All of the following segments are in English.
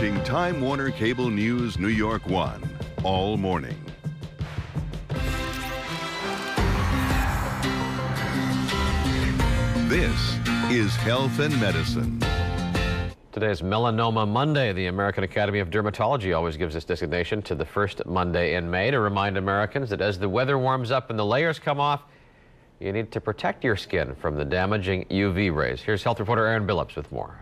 watching Time Warner Cable News New York 1 all morning. This is Health and Medicine. Today is Melanoma Monday. The American Academy of Dermatology always gives this designation to the first Monday in May to remind Americans that as the weather warms up and the layers come off, you need to protect your skin from the damaging UV rays. Here's health reporter Erin Billups with more.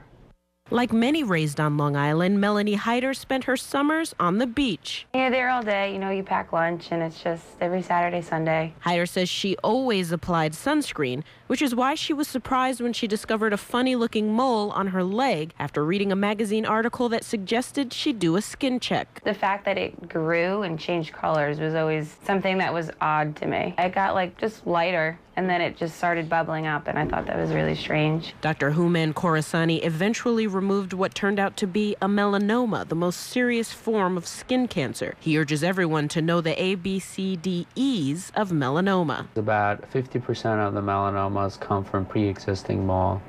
Like many raised on Long Island, Melanie Hyder spent her summers on the beach. You're there all day, you pack lunch, and it's just every Saturday, Sunday. Hyder says she always applied sunscreen, which is why she was surprised when she discovered a funny-looking mole on her leg after reading a magazine article that suggested she do a skin check. The fact that it grew and changed colors was always something that was odd to me. It got just lighter, and then it just started bubbling up, and I thought that was really strange. Dr. Hooman Khorasani eventually removed what turned out to be a melanoma, the most serious form of skin cancer. He urges everyone to know the ABCDEs of melanoma. About 50% of the melanomas come from pre-existing mole,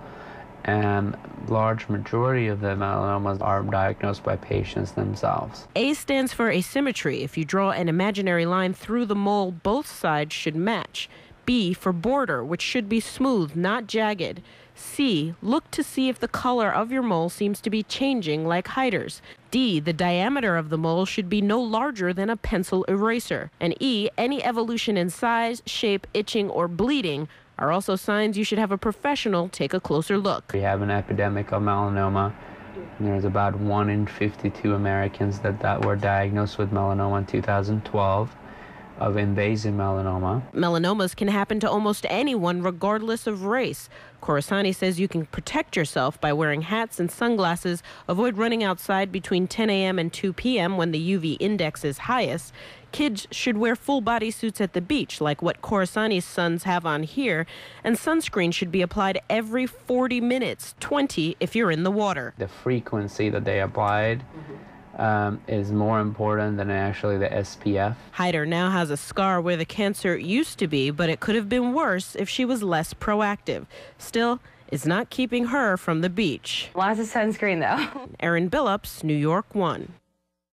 and large majority of the melanomas are diagnosed by patients themselves. A stands for asymmetry. If you draw an imaginary line through the mole, both sides should match. B for border, which should be smooth, not jagged. C, look to see if the color of your mole seems to be changing like Hyder's. D, the diameter of the mole should be no larger than a pencil eraser. And E, any evolution in size, shape, itching, or bleeding are also signs you should have a professional take a closer look. We have an epidemic of melanoma. There's about 1 in 52 Americans that were diagnosed with melanoma in 2012. Of invasive melanoma. Melanomas can happen to almost anyone regardless of race. Khorasani says you can protect yourself by wearing hats and sunglasses, avoid running outside between 10 a.m. and 2 p.m. when the UV index is highest. Kids should wear full body suits at the beach, like what Khorasani's sons have on here, and sunscreen should be applied every 40 minutes, 20 if you're in the water. The frequency that they applied is more important than actually the SPF. Hyder now has a scar where the cancer used to be, but it could have been worse if she was less proactive. Still, it's not keeping her from the beach. Lots of sunscreen, though. Erin Billups, New York 1.